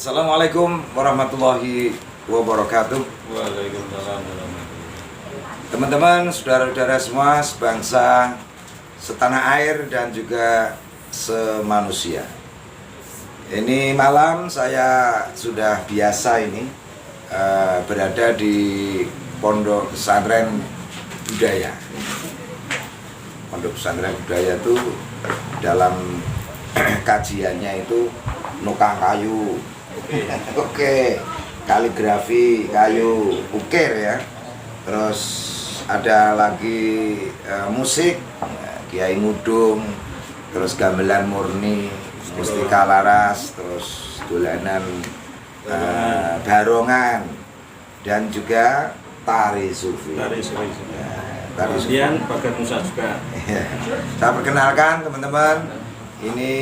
Assalamualaikum warahmatullahi wabarakatuh. Waalaikumsalam warahmatullahi wabarakatuh. Teman-teman, saudara-saudara semua, sebangsa, setanah air dan juga semanusia. Ini malam saya sudah biasa ini berada di Pondok Pesantren Budaya. Pondok Pesantren Budaya itu dalam kajiannya itu nukang kayu, oke, kaligrafi kayu, ukir ya. Terus ada lagi musik, Kiai Ngudung, terus gamelan murni, mustika laras, terus dolanan barongan, dan juga tari sufi. Tari sufi. Tari sufi. Kemudian bagian Musa juga. Saya perkenalkan teman-teman. Ini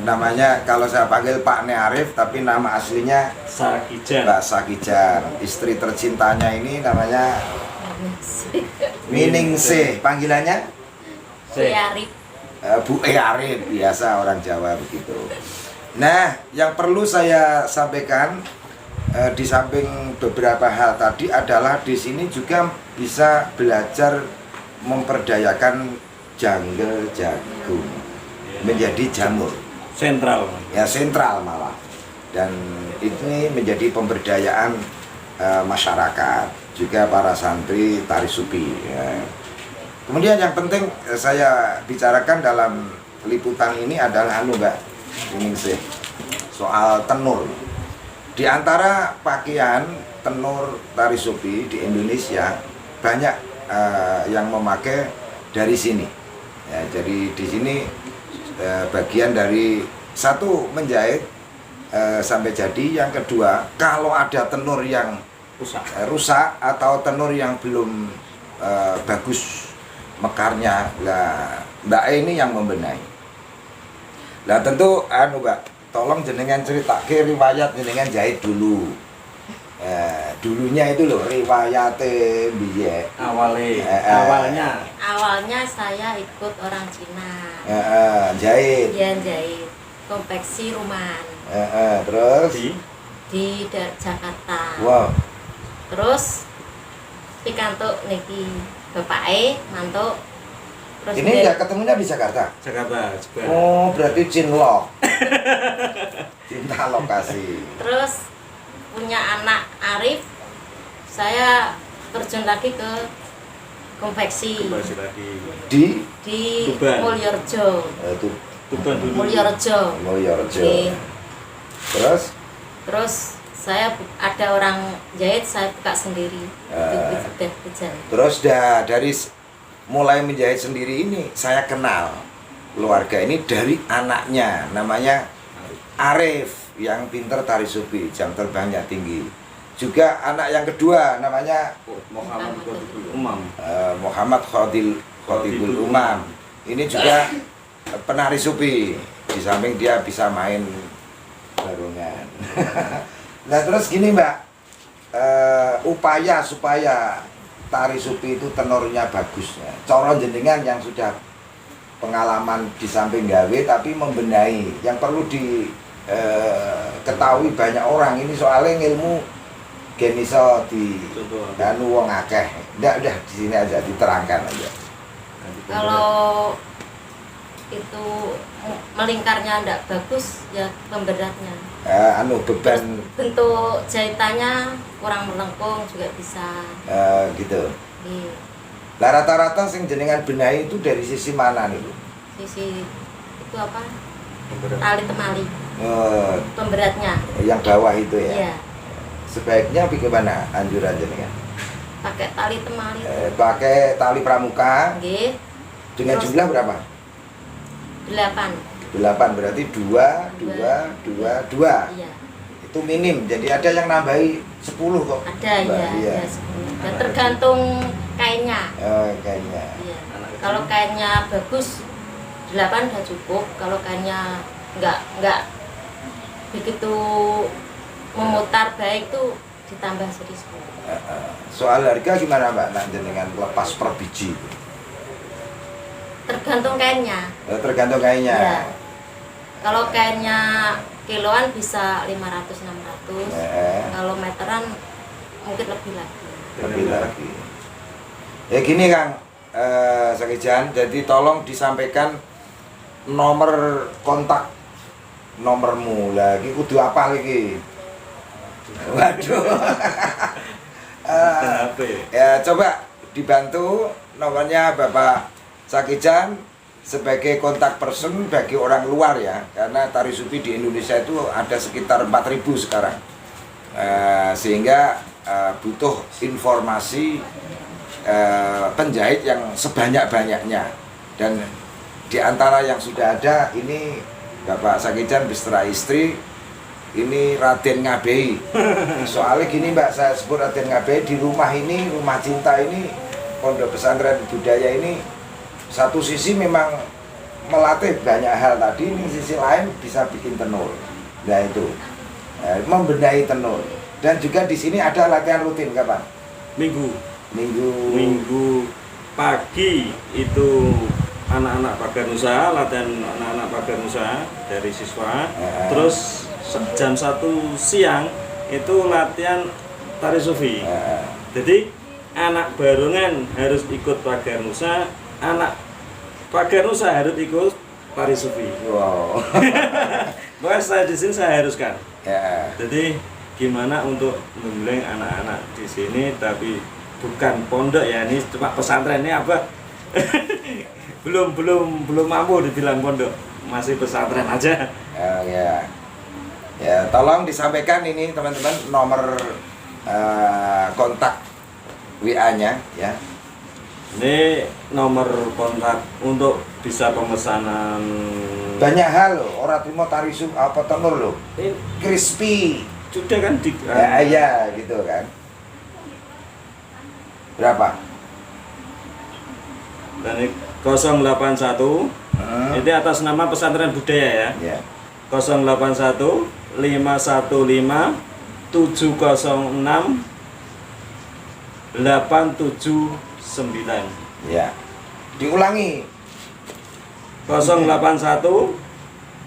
namanya kalau saya panggil Pak Nearif, tapi nama aslinya Sakijan. Mbak Sakijan. Istri tercintanya ini namanya Miningsih. Panggilannya Bu Arif, biasa orang Jawa begitu. Nah, yang perlu saya sampaikan di samping beberapa hal tadi adalah di sini juga bisa belajar memperdayakan Janggel Jagung menjadi jamur Sentral. ya, sentral malah, dan ini menjadi pemberdayaan masyarakat juga para santri tari sufi ya. Kemudian yang penting saya bicarakan dalam liputan ini adalah Mbak Miningsih, soal tenur. Di antara pakaian tenur tari sufi di Indonesia banyak yang memakai dari sini ya. Jadi di sini bagian dari satu menjahit sampai jadi, yang kedua kalau ada tenur yang rusak atau tenur yang belum bagus mekarnya, lah Mbak ini yang membenahi. Lah tentu Mbak, tolong jenengan ceritake riwayat jenengan jahit dulu. Dulunya itu loh riwayate biye. Awalnya saya ikut orang Cina. Jahit. Iya, jahit. Konveksi rumahan. Terus di Jakarta. wow. Terus pikantuk niki bapake mantuk. Terus Ini ya ketemunya di Jakarta. Jakarta juga. Oh, berarti cinlok. Cinta lokasi. Terus punya anak Arif, saya terjun lagi ke konveksi Kembali lagi. Di Tuban. Mulyorejo. Tuban dulu. Mulyorejo. Mulyorejo. Oke. Terus saya ada orang jahit, saya buka sendiri. Udah berjalan. Terus dari mulai menjahit sendiri ini saya kenal keluarga ini dari anaknya, namanya Arif, yang pinter tari sufi, jam terbangnya tinggi. Juga anak yang kedua namanya Muhammad Khodibul Umam. Ini juga penari sufi, di samping dia bisa main barongan. Nah terus gini Mbak, upaya supaya tari sufi itu tenornya bagus ya. Coron jenengan yang sudah pengalaman di samping gawe tapi membenahi, yang perlu ketahui banyak orang ini soalnya ilmu geniso di anu wong akeh. Udah di sini aja diterangkan aja. Kalau itu melingkarnya ndak bagus ya pemberatnya. Beban Bentuk jahitannya kurang melengkung juga bisa. gitu. Iya. Lah rata-rata sing jenengan benahi itu dari sisi mana nih Bu? Sisi itu apa? Tali temali. Pemberatnya. Yang bawah itu ya. Iya. Sebaiknya bagaimana anjuran jenengan? Pakai tali temali. Pakai tali pramuka. Nggih. Dengan Terus jumlah berapa? 8. 8 berarti 2. Iya. Itu minim. Jadi ada yang nambahi 10 kok. Ada Mbak, ya, iya. ada 10. Dan tergantung kainnya. Kayaknya. Iya. Kalau kainnya bagus 8 udah cukup. Kalau kainnya enggak begitu memutar baik tuh ditambah jadi 10. Soal harga gimana Mbak? Nah, jenengan lepas per biji. Tergantung kainnya. Tergantung kainnya. Iya. Kalau kainnya kiloan bisa 500-600. Kalau meteran mungkin lebih lagi. Lebih lagi. Ya gini Kang Sakijan, jadi tolong disampaikan nomor kontak nomormu lagi kudu apa lagi? Waduh. Kenapa ya? Ya coba dibantu nomornya Bapak Sakijan sebagai kontak person bagi orang luar ya, karena tari sufi di Indonesia itu ada sekitar 4.000 sekarang. Sehingga butuh informasi penjahit yang sebanyak-banyaknya, dan di antara yang sudah ada ini Bapak Sakijan beserta istri ini Raden Ngabehi. Soalnya gini Mbak, saya sebut Raden Ngabehi di rumah ini, rumah cinta ini, pondok pesantren budaya ini, satu sisi memang melatih banyak hal tadi, ini sisi lain bisa bikin tenur. Nah itu membenahi tenur. Dan juga di sini ada latihan rutin kapan? Minggu pagi itu anak-anak Pagar Nusa, latihan anak-anak Pagar Nusa dari siswa. Terus jam 1 siang itu latihan tari sufi. Jadi anak barongan harus ikut Pagar Nusa, anak Pagar Nusa harus ikut tari sufi. Wow. Bahwa saya di sini saya haruskan. Ya. Jadi gimana untuk membimbing anak-anak di sini, tapi bukan pondok ya, ini cuma pesantren, ini apa? belum mampu dibilang pondok, masih pesantren aja. Ya. Ya, tolong disampaikan ini teman-teman nomor kontak WA-nya ya. Ini nomor kontak untuk bisa pemesanan Banyak hal loh, orang terima tari sufi apa tenur loh. ini Crispy. sudah kan di Ya gitu kan. Berapa? dan ini 081 itu atas nama pesantren budaya ya. Ya. 081 515 706 879. Ya. Diulangi. 081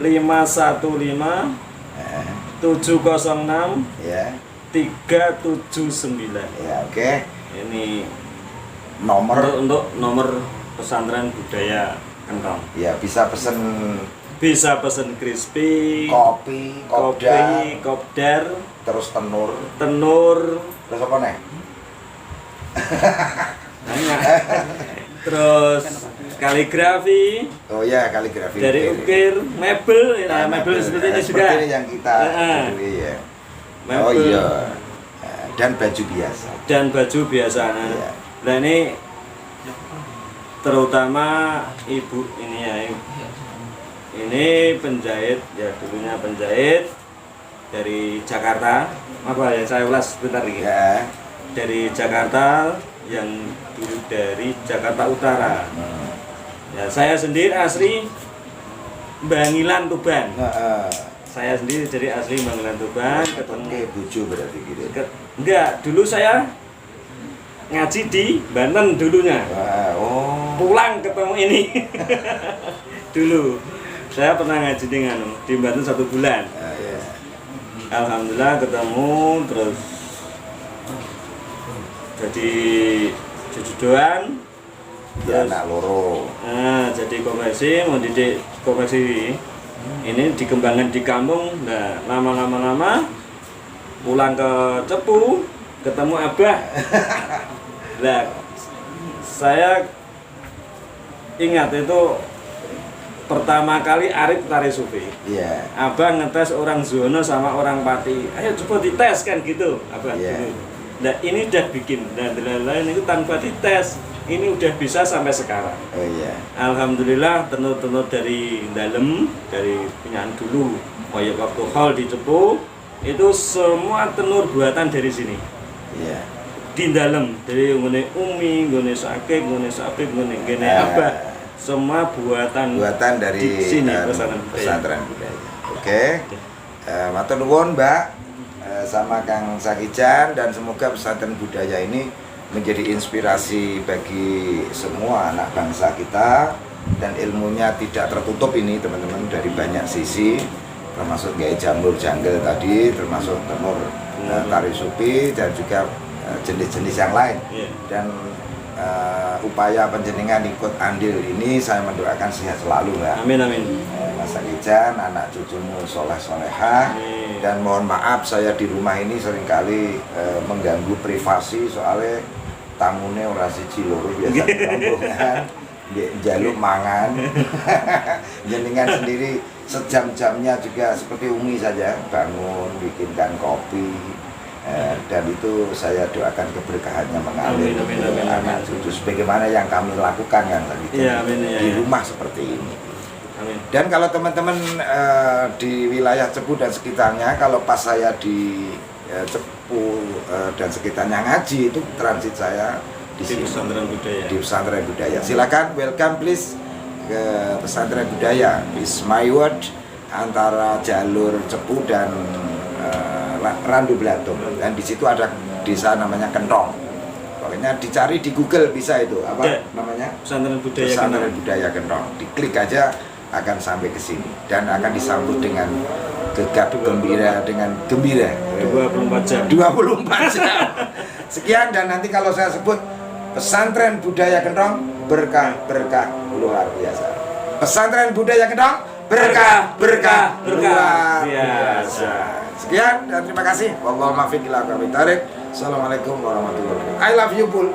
515 706 Ya. 379. Ya, oke. Ini Nomor untuk nomor pesantren budaya Kentong. ya bisa pesen Bisa pesen crispy, kopi, kopdar, kopdar, terus tenur, tenur, terus apa nih? banyak. Terus kaligrafi, Oh ya, kaligrafi. dari ukir, mebel, nah, mebel seperti ini juga. Seperti ini yang kita peduli ya. Oh Mebel iya. Dan baju biasa. dan baju biasa. Iya. Nah ini terutama ibu ini ya, ini penjahit ya, dulunya penjahit dari Jakarta. Apa ya, saya ulas sebentar ini. Ya. Dari Jakarta, yang dulu dari Jakarta Utara. Ya, saya sendiri asli Bangilan Tuban. Saya sendiri jadi asli Bangilan Tuban. Ketemu buju berarti gitu. Enggak, dulu saya ngaji di Banten dulunya. Oh. Pulang ketemu ini. Dulu saya pernah ngaji di Banten 1 bulan. Ya. Alhamdulillah ketemu, terus jadi jujudoan, Ya, anak loro. nah, jadi konversi, mau didik konversi ini dikembangkan di kampung. Nah, lama-lama pulang ke Cepu, ketemu Abah. Nah, saya ingat itu pertama kali Arif tari sufi. Iya. Abang ngetes orang Zono sama orang Pati. Ayo coba dites kan gitu, Abang. Iya. Dulu. Nah ini udah bikin, dan lain-lain itu tanpa dites, ini udah bisa sampai sekarang. Oh iya. Alhamdulillah tenur-tenur dari dalam, dari punyaan dulu, kayak waktu hall di Cepu, itu semua tenur buatan dari sini. Iya. Di dalam, dari ngene Umi, ngene Sakik, ngene Sapik, ngene Abah. Semua buatan dari di sini, pesantren budaya. Oke. Matur nuwun Mbak sama Kang Sakijan, dan semoga pesantren budaya ini menjadi inspirasi bagi semua anak bangsa kita, dan ilmunya tidak tertutup ini teman-teman, dari banyak sisi. termasuk kayak jamur jungle tadi, termasuk temur tari supi dan juga jenis-jenis yang lain. Dan upaya panjenengan ikut andil ini saya mendoakan sehat selalu Mbak. Amin amin. Mas Akijan, anak cucumu soleh solehah. Dan mohon maaf saya di rumah ini seringkali mengganggu privasi soalnya tamune ora siji loro biasa rombongan jaluk mangan. Jenengan sendiri sejam-jamnya juga seperti Umi saja bangun bikinkan kopi. Dan itu saya doakan keberkahannya mengalir ke anak cucu sebagaimana yang kami lakukan yang tadi di rumah seperti ini. Amin. Dan kalau teman-teman di wilayah Cepu dan sekitarnya, kalau pas saya di Cepu dan sekitarnya ngaji itu transit saya di sini, pesantren budaya. Di pesantren budaya. Silakan welcome please ke pesantren budaya. Is my word antara jalur Cepu dan Randu Blatung. Dan di situ ada desa namanya Kentong. Pokoknya dicari di Google bisa itu apa namanya? Pesantren budaya. Pesantren budaya Kentong. Diklik aja akan sampai ke sini dan akan disambut dengan gegap gembira dengan gembira 24 jam. 24 jam. Sekian dan nanti kalau saya sebut pesantren budaya Kentong berkah luar biasa. Pesantren budaya Kentong berkah luar biasa. Sekian dan terima kasih. Wallahul muwaffiq ila aqwamit thoriq. Assalamualaikum warahmatullahi wabarakatuh. I love you, Pul.